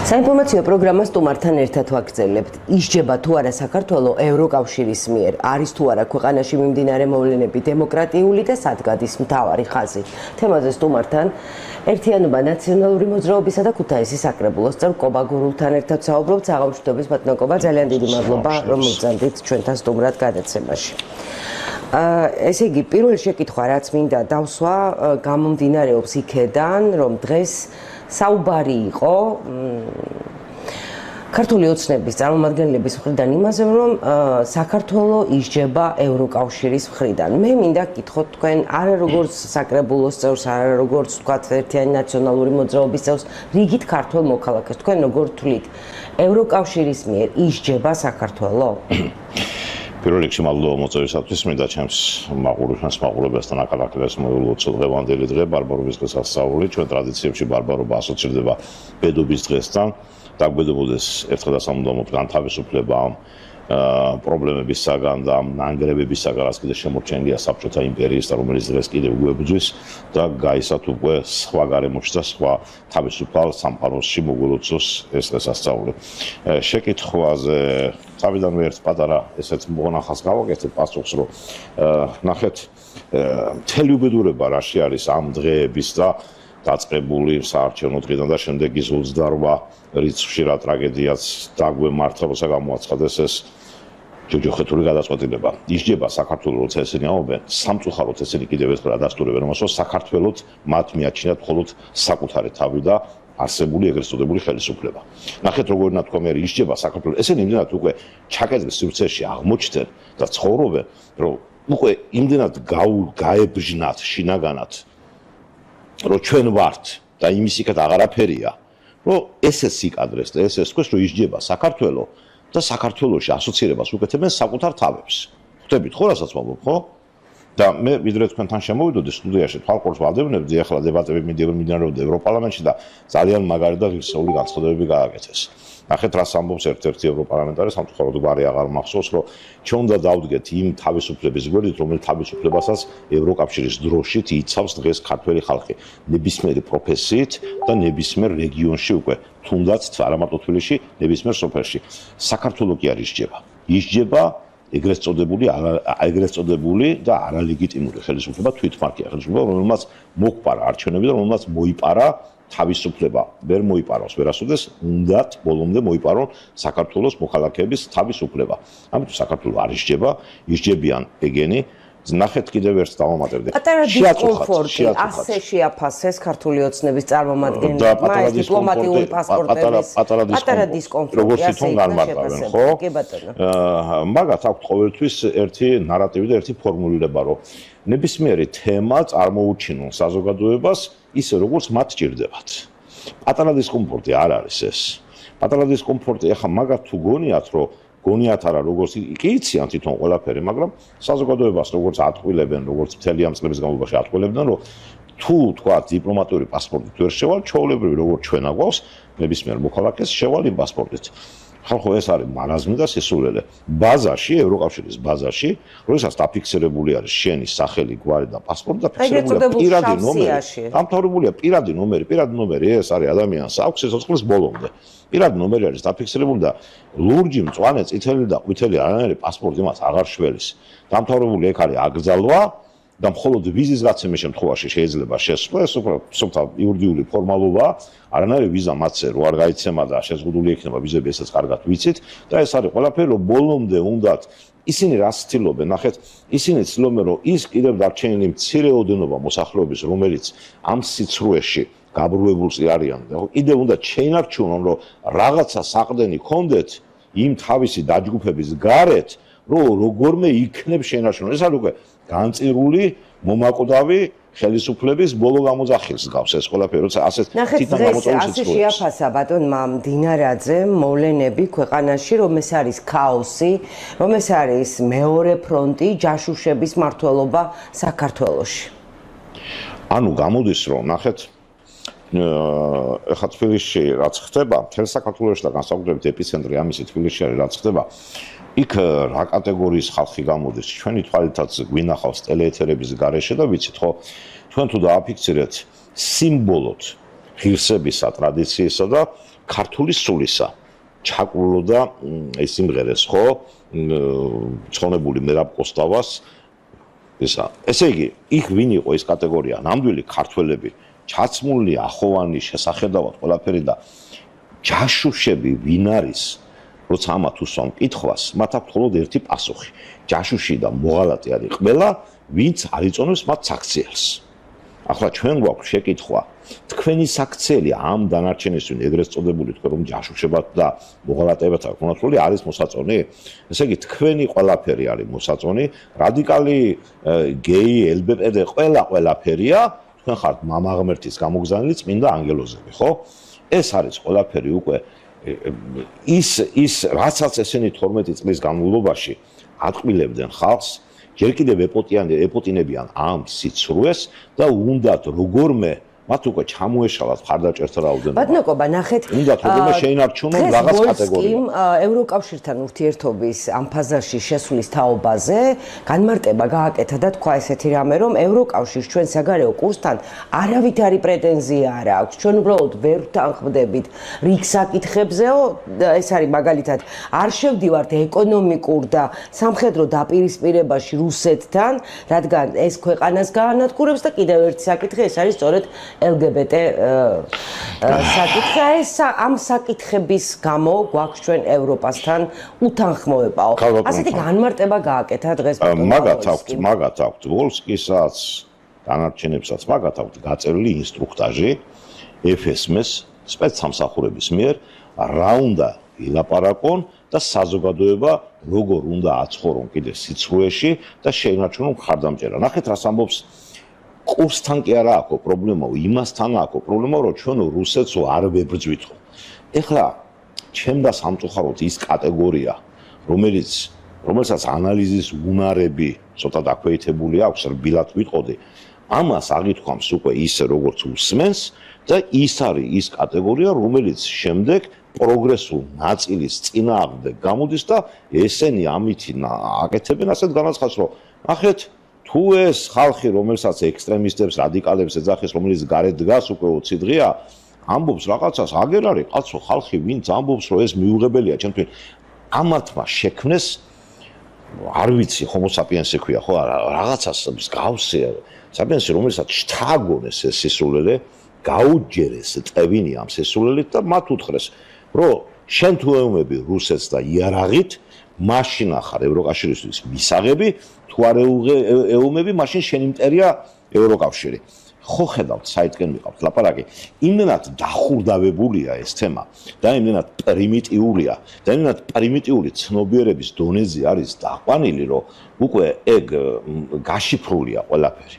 საინფორმაციო პროგრამას სტუმართან ერთად ვაგრძელებთ. ისჯება თუ არა საქართველოს ევროკავშირის მიერ, არის თუ არა ქვეყანაში მიმდინარე მოვლენები დემოკრატიული და სად გადის მთავარი ხაზი. თემაზე სტუმართან ერთიანობა ნაციონალური მოძრაობისა და ქუთაისის საკრებულოს წევრ კობა გურულთან ერთად საუბრობთ. საღამოშთობის ბატონკობა, ძალიან დიდი მადლობა, რომ მოგზავნით ჩვენთან სტუმრად გადაცემაში. ესე იგი, პირველი შეკითხვა, რაც მინდა დავსვა, გამომდინარეობს იქედან, რომ დღეს საუბარი იყო ქართული ოცნების წარმომადგენლების მხრიდან იმაზე, რომ საქართველოს ისჯება ევროკავშირის მხრიდან. მე მინდა გითხოთ თქვენ, არა როგორც საკრებულოს წევრს, არა როგორც თქვათ ერთიანი ნაციონალური მოძრაობის წევრს, რიგით ქართველ მოქალაქეს, თქვენ როგორ თვლით, ევროკავშირის მიერ ისჯება საქართველოს? პირველ რიგში მადლობა მოწვევისათვის, მინდა ჩემს მაყურებელს აკალაკლებს მოულოცო დღევანდელი დღე ბარბარობის დღესასწაული. ჩვენ ტრადიციებში ბარბარობა ასოცირდება ბედობის დღესთან. დაგვედებოდეს ერთხელ და სამუდამოდ განთავისუფლება პრობლემებისაგან და ნანგრევებისაგან, რაც კიდევ შემორჩენილია საბჭოთა იმპერიის და რომელიც დღეს კიდევ გვებრძვის და გაისათ უკვე სხვა გარემოში და სხვა თავისუფალ სამყაროში მოგვილოცოს ეს დღესასწაული. შეკითხვაზე თავიდანვე ერთ პატარა ესეც მონახავს გავაკეთებ პასუხს, რომ ნახეთ, მთელი უბედურება რაში არის ამ დღეების და დაწყებული საარჩევნო დღიდან და შემდეგ ის 28 რიცხვში რა ტრაგედიაც დაგვემართა, როცა გამოაცხადეს ეს ჯოჯოხეთური გადაწყვეტილება. ისჯება საქართველოს, როცა ესენი ამბობენ, სამწუხაროდ ესენი კიდევ ერთხელ ადასტურებენ, რომ საქართველოს მათ მიაჩნიათ მხოლოდ საკუთარი თავი და არსებული ეგრეთ წოდებული ხელისუფლება. ნახეთ, როგორ ნათქვამი არის ისჯება საქართველოს. ესენი იმდენად უკვე ჩაკეტვის სივრცეში აღმოჩნდნენ და ცხოვრობენ, რომ უკვე იმდენად გაებჟნათ შინაგანად, რომ ჩვენ ვართ და იმის იქით აღარაფერია, რომ ესე სიკადრეს და ესე თქვეს, რომ ისჯება საქართველოს და საქართველოში ასოცირებას უკეთებენ საკუთარ თავებს. ხვდებით ხო, რასაც ვამბობ, ხო? და მე ვიდრე თქვენთან შემოვიდოდი სტუდიაში, თვალყურს ვადევნებდი, ახლა დებატები მიმდინარეობდა ევროპარლამენტში და ძალიან მაგარი და ღირსეული განცხადებები გააკეთეს. ნახეთ, რას ამბობს ერთ-ერთი ევროპარლამენტარი, სამწუხაროდ გვარი აღარ მახსოვს, რომ ჩვენ უნდა დავდგეთ იმ თავისუფლების გვერდით, რომელიც თავისუფლებასაც ევროკავშირის დროშით იცავს დღეს ქართველი ხალხი, ნებისმიერი პროფესიით და ნებისმიერ რეგიონში უკვე, თუნდაც არა მარტო თბილისში, ნებისმიერ სოფელში. საქართველოს კი არ ისჯება. ისჯება ეგრეთ წოდებული და არალეგიტიმური ხელისუფლება, თვითმარქია ხელისუფლება, რომელმაც მოყარა არჩევნები და რომელმაც მოიპარა თავისუფლება. ვერ მოიპარავს ვერასოდეს, უნდათ ბოლომდე მოიპარონ საქართველოს მოქალაქეების თავისუფლება. ამიტომ საქართველოს არ ისჯება, ისჯებიან ეგენი. ნახეთ, კიდევ ერთ დავამატებდი. პატარა დისკომფორტი ასე შეაფასეს ქართული ოცნების წარმომადგენლებმა ეს დიპლომატიური პასპორტების პატარა დისკომფორტი როგორც თვითონ განმარტავენ, ხო? კი ბატონო. მაგათ აქვს ყოველთვის ერთი ნარატივი და ერთი ფორმულირება, რომ ნებისმიერი თემა წარმოუჩინონ საზოგადოებას ისე როგორც მათ ჭირდებათ. პატარა დისკომფორტი არ არის ეს. პატარა დისკომფორტი ახლა მაგათ თუ გონიათ, რომ გონიათ არა როგორც კი იციან თვითონ ყველაფერი, მაგრამ საზოგადოებას როგორც ატყვილებენ, როგორც მთელი ამ წლების განმავლობაში ატყვილებდნენ, რომ თუ თქვა დიპლომატიური პასპორტით ვერ შევალ, ჩვეულებრივი როგორც ჩვენ აგვაქვს, ნებისმიერ მოქალაქეს შევალ იმ პასპორტით. ხალხო, ეს არის მარაზმი და სისულელე. ბაზაში, ევროკავშირის ბაზაში, როდესაც დაფიქსირებული არის შენი სახელი, გვარი და პასპორტი, დაფიქსირებულია პირადი ნომერი. დამთავრებულია პირადი ნომერი, ეს არის ადამიანს აქვს სიცოცხლის ბოლომდე. პირადი ნომერი არის დაფიქსირებული და ლურჯი, მწვანე, წითელი და ყვითელი არანაირი პასპორტი მას აღარ შველის. დამთავრებული ეგ არის აკრძალვა და მხოლოდ ვიზის გაცემის შემთხვევაში შეიძლება შესვლა, ეს უფრო სუფთა იურიდიული ფორმალობაა, არანაირი ვიზა მათზე რო არ გაიცემა და შეზღუდული იქნება ვიზები, ესაც კარგად ვიცით და ეს არის ყველაფერი, რომ ბოლომდე უნდათ ისინი რას ცდილობენ, ნახეთ, ისინი ცდილობენ, რომ ის კიდევ დარჩენილი მცირე ოდენობა მოსახლეობის, რომელიც ამ სიცრუეში გაბრუებულს არიან და კიდევ უნდა შეინარჩუნონ, რომ რაღაცა საყრდენი კონდეთ იმ თავისი დაჯგუფების გარეთ, რომ როგორმე იქნებ შეინარჩუნონ. ეს არის უკვე განწირული მომაკვდავი ხელისუფლების ბოლო გამოძახილს გავს ეს ყველაფერი, როცა ასე თვითონ გამოწვევის ასე შეაფასა ბატონმა მდინარაძემ მოვლენები ქვეყანაში, რომ ეს არის ქაოსი, რომ ეს არის მეორე ფრონტი ჯაშუშების მმართველობა საქართველოში. ანუ გამოდის, რომ ნახეთ, ეხლა თბილისში რაც ხდება, მთელ საქართველოში და განსაკუთრებით ეპიცენტრი ამისი თბილისში არის რაც ხდება, იქ რა კატეგორიის ხალხი გამოდის, ჩვენი თვალითაც გვინახავს ტელეეთერების გარეშე და ვიცით ხო, თქვენ თუ დააფიქსირეთ სიმბოლოდ ღირსებისა, ტრადიციისა და ქართული სულისა. ჩაკრულოდა ეს სიმღერეს, ხო? ცხონებული მერაბ კოსტავას ისა. ესე იგი, იქ ვინ იყო ეს კატეგორია? ნამდვილი ქართველები, ჩაცმული ახოვანი შესახედავად ყველაფერი და ჯაშუშები ვინ არის? როცა ამათ უსვამ კითხვას, მათ აქვს მხოლოდ ერთი პასუხი. ჯაშუში და მოღალატე არის ყველა, ვინც არ იწონებს მათ საქციელს. ახლა ჩვენ გვაქვს შეკითხვა, თქვენი საქციელი ამ დანარჩენისთვის ეგრეთ წოდებული თქვენ რომ ჯაშუშებად და მოღალატეებად აქვს მონაწილე არის მოსაწონი? ესე იგი თქვენი ყველაფერი არის მოსაწონი, რადიკალი გეი, LGBT ყველაფერია, თქვენ ხართ мама ღმერთის გამოგზავნილი წმინდა ანგელოზები, ხო? ეს არის ყველაფერი უკვე ის რაცაც ესენი 12 წლის განმავლობაში ატყვილებდნენ ხალხს, ჯერ კიდევ ეპოტინებიან ამ სიცრუეს და უნდათ როგორმე მათ უკვე ჩამოეშალათ მხარდაჭერთა რაოდენობა. ბატონოკობა, ნახეთ. უნდათ როგორმე შეინარჩუნონ რაღაც კატეგორია. ევროკავშირთან ურთიერთობის ამ ფაზაში შესulis თაობაზე განმარტება გააკეთა და თქვა ესეთი რამე, რომ ევროკავშირს ჩვენ საგარეო კურსთან არავითარი პრეტენზია არ აქვს. ჩვენ უბრალოდ ვერ ვთანხმდებით რიგ საკითხებზეო, ეს არის მაგალითად არ შევდივართ ეკონომიკურ და სამხედრო დაპირისპირებაში რუსეთთან, რადგან ეს ქვეყანას გაანადგურებს და კიდევ ერთი საკითხი ეს არის სწორედ LGBT საკითხი. ამ საკითხების გამო გვაქვს ჩვენ ევროპასთან უთანხმოებაო. ასეთი განმარტება გააკეთა დღეს მაგათ აქვთ ვოლსკისაც, დანარჩენებსაც მაგათ აქვთ გაწერილი ინსტრუქტაჟი FSM-ს სპეცსამსახურების მიერ რა უნდა ილაპარაკონ და საზოგადოება როგორ უნდა აცხოვრონ კიდე სიცრუეში და შეინარჩუნონ მხარდამჭერა. ნახეთ რას ამბობს კურსთან კი არა აქვს პრობლემა, იმასთან აქვს პრობლემა, რომ ჩვენ რუსეთს არ ვებრძვითო. ეხლა ჩემ და სამწუხაროდ ის კატეგორია, რომელსაც ანალიზის უნარები ცოტა დაქვეითებული აქვს, რბილად ვიტყოდი, ამას აღითქვამს უკვე ისე როგორც უსმენს და ის არის ის კატეგორია, რომელიც შემდეგ პროგრესულ ნაწილის წინააღმდეგ გამოდის და ესენი ამითი აკეთებენ ასეთ განაცხადს, რომ ნახეთ თუ ეს ხალხი, რომელსაც ექსტრემისტებს, რადიკალებს ეძახის, რომელიც გარეთ დგას უკვე 20 დღეა, ამბობს რაღაცას, აგერ არის კაცო ხალხი, ვინც ამბობს, რომ ეს მიუღებელია ჩემთვის. ამათმა შექმნეს, არ ვიცი, homo sapiens-ი ქვია, ხო, რაღაცას მსგავსი sapiens-ი, რომელსაც შთაგონეს ეს სისულელე, გაუჯერეს ტევინი ამ სისულელით და მათ უთხრეს, რომ შენ თუ ეომები რუსეთს და იარაღით, მაშინ ახარ ევროკავშირისთვის მისაღები, თუ არ ეომები, მაშინ შენ იმტერია ევროკავშირი. ხო ხედავთ, საითკენ ვიყავთ ლაპარაკი. იმდენად დახურდავებულია ეს თემა და იმდენად პრიმიტიულია და იმდენად პრიმიტიული ცნობიერების დონეზე არის დაყვანილი, რომ უკვე ეგ გაშიფრულია ყველაფერი.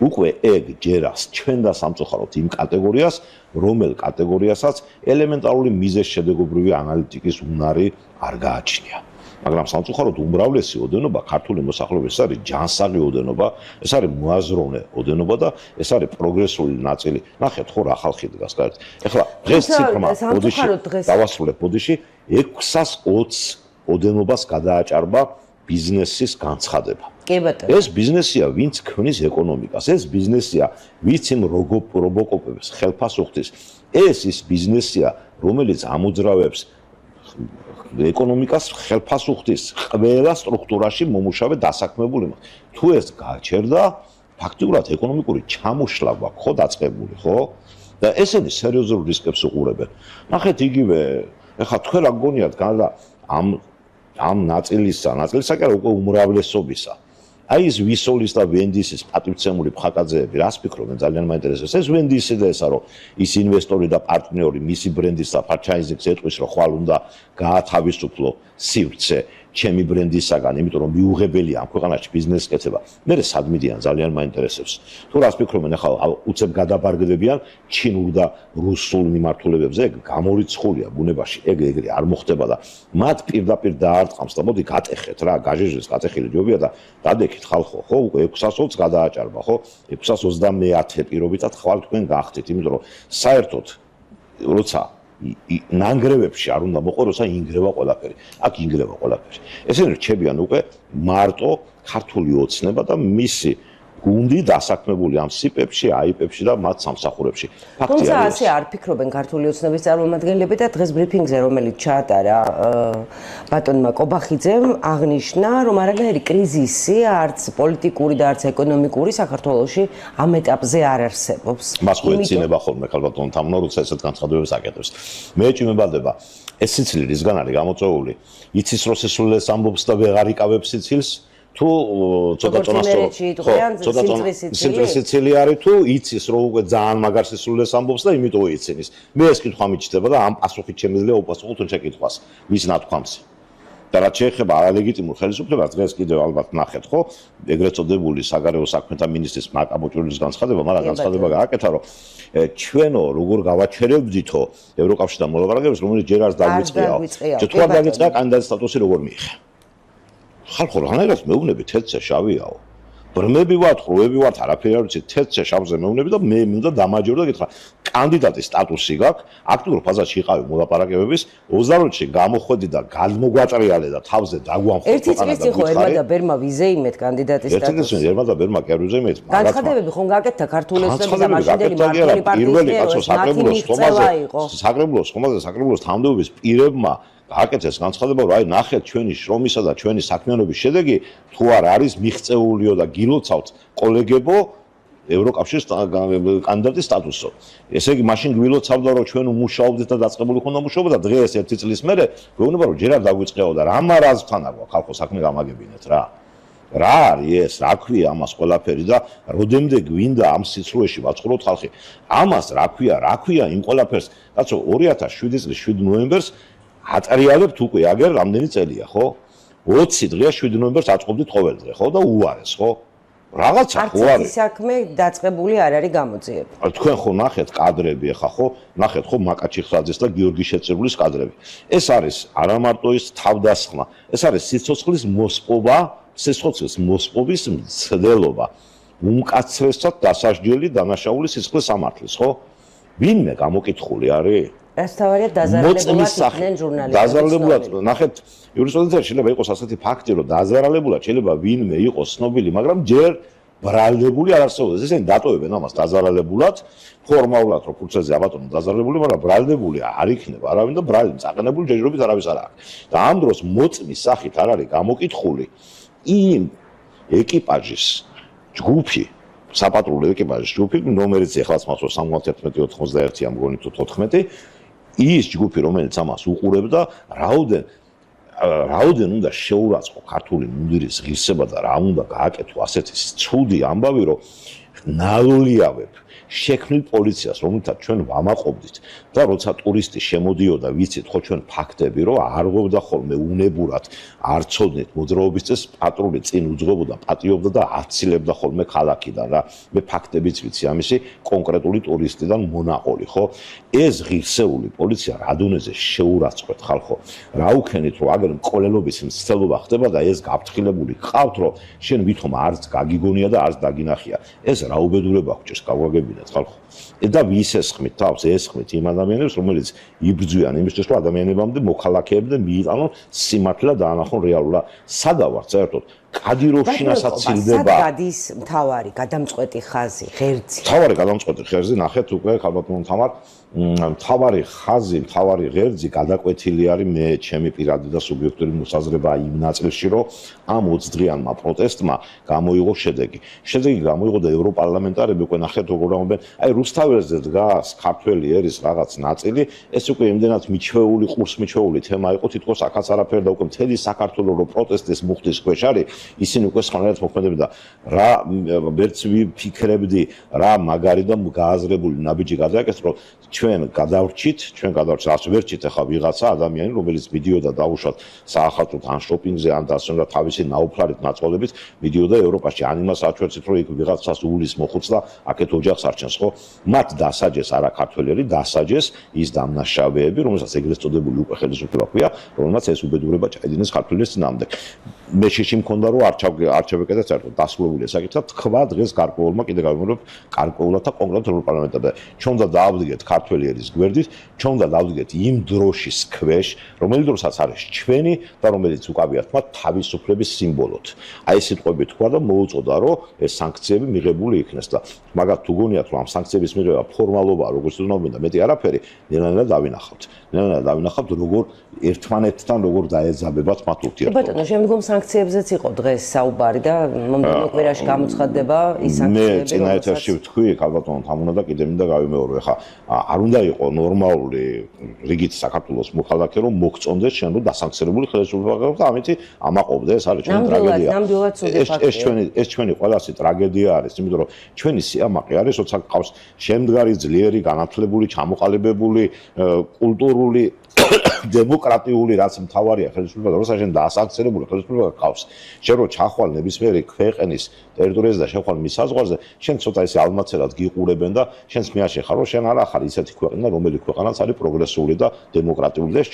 უკვე ეგ ჯერას ჩვენ და სამწუხაროდ იმ კატეგორიას, რომელ კატეგორიასაც ელემენტარული მიზეზ-შედეგობრივი ანალიტიკის უნარი არ გააჩნია. მაგრამ სამწუხაროდ უმრავლესი ოდენობა ქართული მოსახლეობის არის ჯანსაღი ოდენობა, ეს არის მოაზროვნე ოდენობა და ეს არის პროგრესული ნაწილი. ნახეთ ხო რა ხალხი დგას გარეთ. ეხლა დღეს ციფრმა ბოდიში დავასრულებ ბოდიში 620 ოდენობას გადააჭარბა ბიზნესის განცხადება. ეს ბიზნესია, ვინც ქმნის ეკონომიკას, ეს ბიზნესია, ვინც იმ რობოკოპებს ხელფასუხთის, ეს ის ბიზნესია, რომელიც ამოძრავებს ეკონომიკას ხელფასუხთის ყველა სტრუქტურაში მომუშავე დასაქმებული. თუ ეს გაჩერდა, ფაქტიურად ეკონომიკური ჩამოშლა გვაქვს ხო დაწყებული, ხო? და ესენი სერიოზულ რისკებს უყურებენ. ნახეთ იგივე, ეხლა თქვენ რა გგონიათ გარდა ამ ნაწილისა კი არა უკვე უმრავლესობისა. აი ეს ვისოლის და ვენდისის პატივცემული მხატაძეები, რას ფიქრობენ, ძალიან მაინტერესებს. ეს ვენდისი და ესა რომ ის ინვესტორი და პარტნიორი მისი ბრენდის და ფრანჩაიზინგს ეტყვის, რომ ხვალ უნდა გაათავისუფლო სივრცე ჩემი ბრენდისაგან, იმიტომ რომ მიუღებელია ამ ქვეყანაში ბიზნესის კეთება. მე სად მიდიან, ძალიან მაინტერესებს. თუ რას ფიქრობენ, ახლა უცებ გადაბარგდებიან ჩინურ და რუსულ მიმართულებებზე, ეგ გამორიცხულია ბუნებაში, ეგრე არ მოხდება და მათ პირდაპირ დაარტყამს და მოდი გატეხეთ რა, გაჟეჟეს გატეხილი ჯობია და გადეკით ხალხო, ხო, უკვე 620 გადააჭარბა, ხო? 629 პირობითად ხვალ თქვენ გახდით, იმიტომ რომ საერთოდ როცა ნანგრევებში არ უნდა მოყო, როცა ინგრევა ყველაფერი. აქ ინგრევა ყველაფერი. ესენი რჩებიან უკვე მარტო ქართული ოცნება და მისი გუნდი დასაქმებული ამ სიპებში, აიპებში და მათ სამსახურებში. თუმცა ასე არ ფიქრობენ ქართული ოცნების წარმომადგენლები და დღეს ბრიფინგზე, რომელიც ჩაატარა ბატონმა კობახიძემ, აღნიშნა, რომ არანაირი კრიზისი, არც პოლიტიკური და არც ეკონომიკური საქართველოში ამ ეტაპზე არ არსებობს. მას ხო ეცინება ხოლმე ქალბატონ თამნო, როცა ესეთ განცხადებებს აკეთებს. მე ჭიმებადება, ეს სიცილი რისგან არის გამოწვეული? იცის რომ სისულელეს ამბობს და ვეღარ იკავებს სიცილს? თუ ცოტა სიმწრის არის თუ იცის რომ უკვე ძალიან მაგარ სისულელეს ამბობს და იმიტომ ეცინის. მე ეს კითხვა მიჩნდება და ამ პასუხით შემიძლია უპასუხო თუნ შეკითხვას ვის ნათქვამს. და რაც შეეხება არალეგიტიმურ ხელისუფლებას, დღეს კიდევ ალბათ ნახეთ, ხო? ეგრეთ წოდებული საგარეო საქმეთა მინისტრის მაკაბოჭურის განცხადება, მაგრამ განცხადება გააკეთა, რომ ჩვენო როგორ გავაჩერებდითო ევროკავშირთან მოლაპარაკებებს, რომელიც ჯერ არც დაგვიწყიაო. თუ არ დაგვიწყია კანდიდატის სტატუსი როგორ მიიღე? ხალხო რანაირად მეუბნები თეთრზე შავიაო. ბრმები ვართ, ხროვები ვართ, არაფერი არ ვიცი, თეთრზე შავზე მეუბნები და მე მინდა დამაჯერდო და გითხრა, კანდიდატის სტატუსი გაქვს, აქტიურ ფაზაში იყავი მოლაპარაკებების, 28-ში გამოხვედი და გადმოგვატრიალე და თავზე დაგვამხო. ერთი წლის წინ ხო ერმა და ბერმა ვიზე იმეთ კანდიდატის სტატუსი. ერთი წლის წინ ერმა და ბერმა კი არ ვიზე იმეთ. განცხადებები ხომ გააკეთა ქართული ოცნების და მაშინდელი მმართველი პარტიის საკრებულოს თანამდებობის პირებმა გააკეთეს განცხადება, რომ აი ნახეთ ჩვენი შრომისა და ჩვენი საქმიანობის შედეგი თუ არ არის მიღწეულიო და გილოცავთ კოლეგებო ევროკავშირის კანდიდატის სტატუსო. ესე იგი მაშინ გვილოცავდა რომ ჩვენ უმუშაობდით და დაწყებული ხონდა მუშაობა და დღეს ერთი წლის მერე გვეუბნება რომ ჯერ არ დაგვიწყეო და რა მარაზმთან აქვს ხალხო საქმე გამაგებინეთ რა. რა არის ეს, რა ქვია ამას ყველაფერი და როდემდე გვინდა ამ სიცრუეში ვაწყუროთ ხალხი. ამას რა ქვია იმ ყველაფერს, კაცო 2007 წლის 7 ნოემბერს ატრიალებთ უკვე აგერ რამდენი წელია, ხო? 20 დღეა 7 ნოემბერს აწყობდით ყოველ დღე, ხო? და უარეს, ხო? რაღაცა ხო არის. არც საქმე დაწყებული არ არის გამოძიებული. თქვენ ხო ნახეთ კადრები ახლა, ხო? ნახეთ ხო მაკაჩიხაძეს და გიორგი შეწირვლის კადრები. ეს არის არა მარტო ის თავდასხმა, ეს არის სიცოცხლის მოსპობა, სიცოცხლის მოსპობის მცდელობა. უმკაცრესად დასაჯდელი დანაშაული სიცოცხლის სამართლის, ხო? ვინმე გამოკითხული არის? ეს თავარია დაზარალებულად იყვნენ ჟურნალისტები. დაზარალებულად, ნახეთ, იურისპრუდენციაში შეიძლება იყოს ასეთი ფაქტი, რომ დაზარალებულად შეიძლება ვინმე იყოს ცნობილი, მაგრამ ჯერ ბრალდებული არ არსებობს. ესენი დატოვებენ ამას დაზარალებულად, ფორმალურად რომ ფურცელზე აბატონო დაზარალებული, მაგრამ ბრალდებული არ იქნება არავინ და ბრალი წაყენებული ჯერჯერობით არავის არ აქვს. და ამ დროს მოწმის სახით არ არის გამოკითხული იმ ეკიპაჟის ჯგუფი საპატრულო ეკიპაჟის ჯგუფი, რომელიც ეხლაც მახსოვს 71-91 ამგონი თუ 14 ის ჯგუფი, რომელიც ამას უყურებდა, რაოდენ უნდა შეურაცხო ქართული მუნდირის ღირსება და რა უნდა გააკეთო ასეთი ცუდი ამბავი, რომ ნალოლიავებ შექმნილ პოლიციას, რომელთაც ჩვენ ვამაყობდით და როცა ტურისტი შემოდიოდა, ვიცით ხო ჩვენ ფაქტები, რომ არღობდა ხოლმე უნებურად, არ ცოდნით მოძრაობის წესს, პატრული წინ უძღვებოდა, პატიობდა და აცილებდა ხოლმე ქალაქიდან რა. მე ფაქტებიც ვიცი ამისი კონკრეტული ტურისტიდან მონაყოლი, ხო? ეს ღირსეული პოლიცია რა დონეზე შეურაცხყვეთ ხალხო. რა უქენით რომ აგერ მკვლელობის მცდელობა ხდება და ეს გაფრთხილებული გყავთ, რომ შენ ვითომ არც გაგიგონია და არც დაგინახია. ეს რა უბედურება გჭირს გავაგებინეთ ხალხო. და ვის ესხმით თავს, ესხმით იმ ადამიანებს, რომელიც იბრძვიან იმისთვის, რომ ადამიანებამდე მოქალაქეებამდე მიიტანონ სიმართლე და დაანახონ რეალურად. სადა ვართ საერთოდ? კადიროვშინასაც ცილდება. სად გადის მთავარი გადამწყვეტი ხაზი, ღერძი? მთავარი გადამწყვეტი ხაზი, ნახეთ უკვე ხალბატონ თამარ, მთავარი ხაზი, მთავარი ღერძი გადაკვეთილი არის მე ჩემი პირადი და სუბიექტური მოსაზრება იმ ნაწილში, რომ ამ 20 დღიანმა პროტესტმა გამოიღო შედეგი. შედეგი გამოიღო და ევროპარლამენტარები უკვე ნახეთ როგორ ამბობენ, აი რუსთაველზე დგას ქართველი ერის რაღაც ნაწილი, ეს უკვე იმდენად მიჩვეული, ყურს მიჩვეული თემა იყო, თითქოს აქაც არაფერი და უკვე მთელი საქართველო რო პროტესტის მუხტის ქვეშ არის, ისინი უკვე სხვანაირად მოქმედებდა. რა ვერც ვიფიქრებდი, რა მაგარი და გააზრებული ნაბიჯი გადააკეთეს, რომ ჩვენ გადავრჩით, არც ვერჩით ახლა ვიღაცა ადამიანი, რომელიც მიდიოდა დაუშვათ საახალწლოდ ან შოპინგზე, ან დასვენდა თავისი ნაუფლარით ნაწყობებით, მიდიოდა ევროპაში, ან იმას აჩვენეთ, რომ იქ ვიღაცას უვლის მოხუცდა, აქეთ ოჯახს არჩენს, ხო? მათ დასაჯეს არა ქართველები, დასაჯეს ის დამნაშავეები, რომელსაც ეგრეთ წოდებული უკვე ხელისუფლება ჰქვია, რომელმაც ეს უბედურება ჩაედინეს ქართველების წინააღმდეგ. მე შეში მქონდა რომ არჩევეკეთაც საერთოდ დასრულებულია საკითხი, თქვა დღეს გარკვეულმა კიდე გავიმეორებ გარკვეულად და კონკრეტულ პარლამენტამდე. ჩვენ უნდა დაავდგეთ ქართველი ერის გვერდით, ჩვენ უნდა დაავდგეთ იმ დროშის ქვეშ, რომელიც დროსაც არის ჩვენი და რომელიც უკავიათ მათ თავისუფლების სიმბოლოდ. აი ეს სიტყვები თქვა და მოუწოდა რომ ეს სანქციები მიღებული იქნეს და მაგათ თუ გონიათ რომ ამ სანქციების მიღება ფორმალობაა, როგორც უზნობენ და მეტი არაფერი, ნელ-ნელა დავინახავთ. ნელ-ნელა დავინახავთ როგორ ერთმანეთთან როგორ დაეძაბებათ მათ ურთიერთობა. ბატონო, შემდგომ სანქციებზეც იყო დღეს საუბარი და მომდევნო კვირაში გამოცხადდება ის სანქციები. მე წინა ეთერში ვთქვი, ალბათ ამ უნდა და კიდე მინდა გავიმეორო, ეხლა არ უნდა იყოს ნორმალური რიგით საქართველოს მოქალაქე რომ მოგწონდეს შენ რომ დასანქციონებული ხელისუფლება და ამით ამაყობდე, ეს არის ჩვენი ტრაგედია. ეს ჩვენი ყველასი ტრაგედია არის, იმიტომ რომ ჩვენი სიამაყე არის, როცა გყავს შემდგარი ძლიერი, განათლებული, ჩამოყალიბებული, კულტურული დემოკრატიული რაც მთავარია ხელისუფლება, როცა შენ დაასანქციონებული ხელისუფლება გყავს, შენ რო ჩახვალ ნებისმიერი ქვეყნის ტერიტორიაზე და შეხვალ მის საზღვარზე, შენ ცოტა ისე ალმაცერად გიყურებენ და შენს მიაშენ ხარ, რომ შენ არ ახარ ისეთი ქვეყანა, რომელიც ქვეყანაც არის პროგრესული და დემოკრატიული და ეს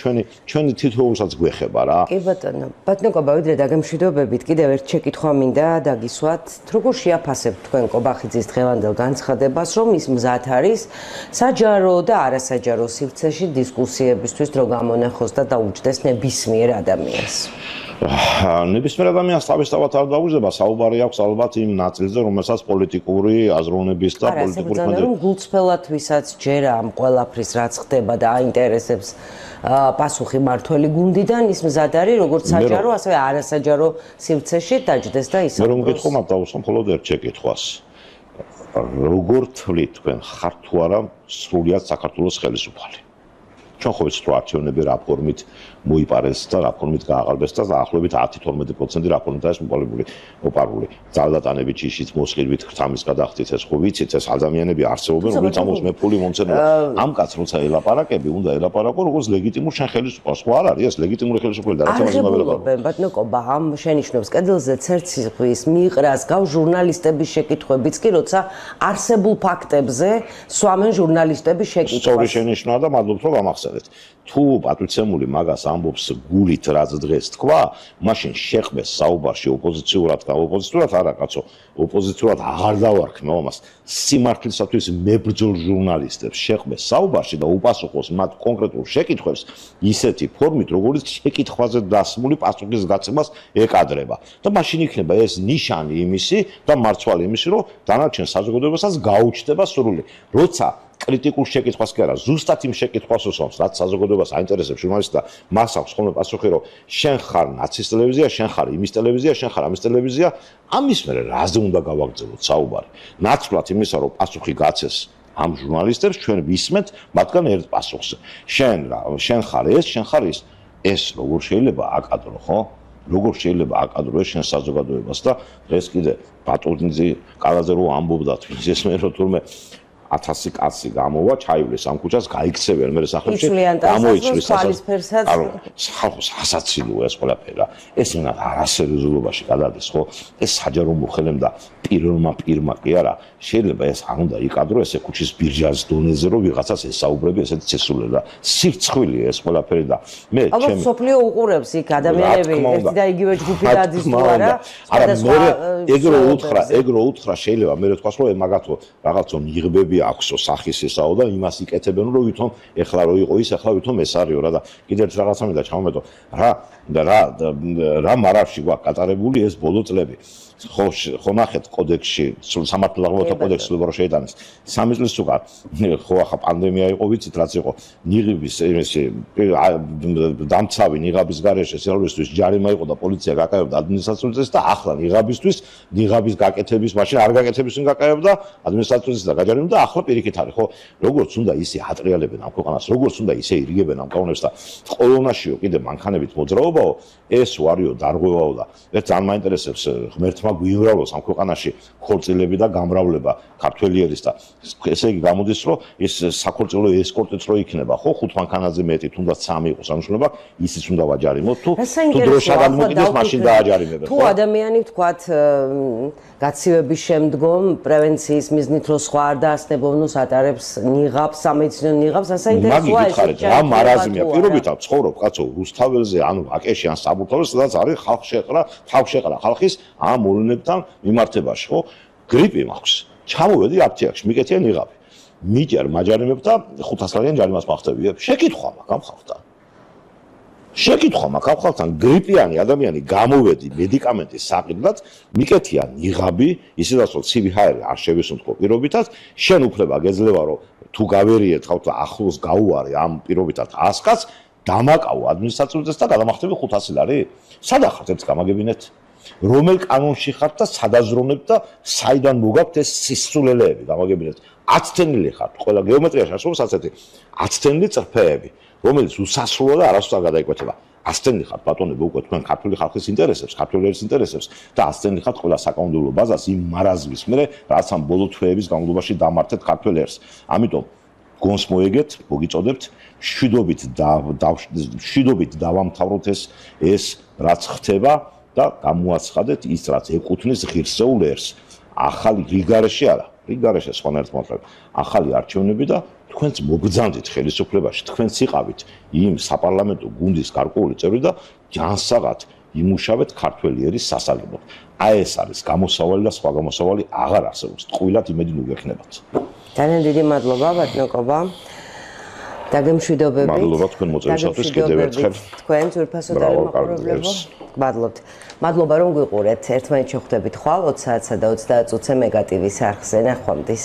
ჩვენი თითოეულსაც გვეხება რა. კი ბატონო, ბატონო კობა, ვიდრე დაგემშვიდობებით, კიდევ ერთ შეკითხვა მინდა დაგისვათ, როგორ შეაფასებთ თქვენ კობახიძის დღევანდელ განცხადებას, რომ ის მზად არის საჯარო და არასაჯარო სივრცეში დისკუსიებისთვის რო გამონახოს და დაუჯდეს ნებისმიერ ადამიანს. ნებისმიერ ადამიანს თავისთავად არ დაუჯდება, საუბარი აქვს ალბათ იმ ნაწილზე, რომელსაც პოლიტიკური აზროვნების და პოლიტიკური ფონდები რომ გულწრფელად ვისაც ჯერა ამ ყველაფრის რაც ხდება და აინტერესებს პასუხი მართველი გუნდიდან ის მზად არის როგორც საჯარო, ასევე არასაჯარო სივრცეში დაჯდეს და ის. მე რომ გითხო, მათ დავუსვამ მხოლოდ ერთ შეკითხვას. როგორ თვლით თქვენ ხართ თუ არა სრულიად საქართველოს ხელისუფალი? ჩვენ ხო ვიცით რომ არჩევნები რა ფორმით მოიპარეს და რა ფორმით გააყალბეს და დაახლოებით 10-12% რა ფორმით არის მოპარული. ძალდატანებით შიშით მოსყიდვით ხთამის გადახდით ეს ხო ვიცით ეს ადამიანები არსებობენ რომელიც ამოს მეფული მომცემლობა. ამ კაც როცა ელაპარაკები უნდა ელაპარაკო როგორც ლეგიტიმურ შენ ხელისუფლებას. ხო არ არის ეს ლეგიტიმური ხელისუფლება და რაც ამაზე მოგელაპარაკო. ბატონო კობა ამ შენიშვნებს კედელზე ცერცის მიყრას გავს ჟურნალისტების შეკითხვებიც კი როცა არსებულ ფაქტებზე სვამენ ჟურნალისტების შეკითხვას. სწორი შენიშვნაა და მადლობთ რომ გამახსენეთ. თუ პატვიცემული მაგას ამბობს გულით რაც დღეს თქვა, მაშინ შეხვდეს საუბარში ოპოზიციურად არა კაცო, ოპოზიციურად აღარ დავარქმევ ამას. სიმართლისათვის მებრძოლ ჟურნალისტებს შეხვდეს საუბარში და უპასუხოს მათ კონკრეტულ შეკითხვებს ისეთი ფორმით, როგორც შეკითხვაზე დასმული პასუხის გაცემას ეკადრება. და მაშინ იქნება ეს ნიშანი იმისი და მარცვალი იმისი, რომ დანარჩენ საზოგადოებასაც გაუჩნდება სრული. როცა კრიტიკულ შეკითხვას კი არა, ზუსტად იმ შეკითხვას უსვამს, რაც საზოგადოებას აინტერესებს ჟურნალისტს და მას აქვს ხოლმე პასუხი, რომ შენ ხარ ნაცის ტელევიზია, შენ ხარ იმის ტელევიზია, შენ ხარ ამის ტელევიზია, ამის მერე რაზე უნდა გავაგრძელოთ საუბარი? ნაცვლად იმისა, რომ პასუხი გაცეს ამ ჟურნალისტებს, ჩვენ ვისმენთ მათგან ერთ პასუხს. შენ ხარ ეს, შენ ხარ ის. ეს როგორ შეიძლება აკადრო, ხო? როგორ შეიძლება აკადრო ეს შენ საზოგადოებას და დღეს კიდე ბატონიძე კალაზე რო ამბობდა თვითონ ესმე რომ თურმე 1000 კაცი გამოვა, ჩაივლეს ამ ქუჩას, გაიქცევენ მე სახლებში, გამოიწვის სალისფერსაც. ხალხს ასაცილოა ეს ყველაფერი რა. ეს მან არასერიოზულობაში გადადის, ხო? ეს საჯარო მოხელემ და პირმა კი არა, შეიძლება ეს არ უნდა იკადრო ესე ქუჩის ბირჟას დონეზე, რომ ვიღაცას ესაუბრები ესეთ ცესულე და სირცხვილია ეს ყველაფერი და მე ალბათ სოფლიო უყურებს იქ ადამიანები ერთი და იგივე ჯგუფი დადის თუ არა. არა მე ეგრო უთხრა შეიძლება მე თქვას რომ მაგათო რაღაცო მიღბები აქვსო სახის ესაო და იმას იკეთებენ რომ ვითომ ეხლა რო იყო ის ეხლა ვითომ ეს არისო რა და კიდევ ერთ რაღაცა მინდა ჩავმეტო რა მარավში გვაქვს გატარებული ეს ბოლო წლები ხო ნახეთ კოდექსში სამართლებრივი კოდექსი როგორ შეიტანეს 3 წლის უკან ხო ახლა პანდემია იყო ვიცით რაც იყო ნიღბის ესე დამცავი ნიღაბის გარეშე სერვისთვის ჯარიმა იყო და პოლიცია გაკայებდა ადმინისტრაციულ წესს და ახლა ნიღაბის გაკეთების მაშინ არ გაკეთების ვინ გაკայებდა ადმინისტრაციულ წესს და გაჯარიმდა და ახლა პირიქით არის ხო როგორც უნდა ისე ატრიალებენ ამ ქვეყანას როგორც უნდა ისე ირიგებენ ამ კანონებს და ყოველნაშიო კიდე მანქანებით მოძრაობა მადლობაო, ეს ვარიო დარღვევაო და ეს ძალიან მაინტერესებს ღმერთმა გვიმრავლოს ამ ქვეყანაში ხორცილები და გამრავლება ქართველი ერის და ესე იგი გამოდის რომ ეს საქორწილო ესკორტიც რო იქნება ხო 5 მანქანაზე მეტი თუნდაც 3 იყოს ამშულება ისიც უნდა ვაჯარიმოთ თუ დროშა გადმოკიდეს მაშინ დააჯარიმებენ თუ ადამიანი ვთქვათ გაცივების შემდგომ პრევენციის მიზნით რო სხვა არ დაასნებოვნოს ატარებს ნიღაბს სამედიცინო ნიღაბს ასაინტერესოა ეს რა მარაზმია პირობითად ცხოვრობ კაცო რუსთაველზე ანუ აკეში ან საბურთალოს სადაც არის ხალხშეყრა ხალხის ამ მოვლენებთან მიმართებაში ხო გრიპი მაქვს ჩამოვედი აფთიაქში მიკეთია ნიღაბი მიჭერ მაჯარიმებ და 500 ლარიან ჯარიმას მახტევიებ შეკითხვა მაგ ამ ხალხთან შეკითხვა მაგ ამ ხალხთან გრიპიანი ადამიანი გამოვედი მედიკამენტის საყიდლად მიკეთია ნიღაბი ისედაც რომ ცივი ჰაერი არ შევისუნთქო პირობითად შენ უფლება გეძლევა რომ თუ გავერიეთ ხავთ ახლოს გაუარე ამ პირობითად 100 კაც დამაკავო ადმინისტრაციულს და გადამახტები 500 ლარი სადახართ ერთ გამაგებინეთ რომელ კანონში ხართ და სადაზრონებთ და საიდან მოგაქვთ ეს სისულელეები გამაგებინეთ 10 თენილი ხართ ყველა გეომეტრიაში არსებობს ასეთი 10 თენილი წრფეები რომელიც უსასრულო და არასდროს არ გადაიკვეთება 100 თენილი ხართ ბატონებო უკვე თქვენ ქართული ხალხის ინტერესებს ქართველების ინტერესებს და 100 თენილი ხართ ყველა საკანონმდებლო ბაზას იმ მარაზმის მერე რაც ამ ბოლო თვეების განმავლობაში დამართეთ ქართველ ერს ამიტომ გონს მოეგეთ მოგიწოდებთ შვიდობით დავამთავროთ ეს რაც ხდება და გამოაცხადეთ ის რაც ეკუთვნის ღირსეულ ერს ახალი რიგარეში არა რიგარეში სხვანაირად მოხდება ახალი არჩევნები და თქვენც მოგბრძანდით ხელისუფლებაში თქვენც იყავით იმ საპარლამენტო გუნდის გარკვეული წევრი და ჯანსაღად იმუშავეთ ქართველი ერის სასარგებლოდ აი ეს არის გამოსავალი და სხვა გამოსავალი აღარ არსებობს ტყუილად იმედი ნუ გექნებათ ძალიან დიდი მადლობა ბატონკობა დაგემშვიდობებით მადლობა თქვენ მოწვევისათვის კიდევ ერთხელ თქვენ ძვირფასო დამოუკიდებლობ მადლობა რომ გვიყურეთ ერთმანეთს შეხვდებით ხვალ 20-სა და 30 წუთზე მეგატივის არხზე ნახვამდის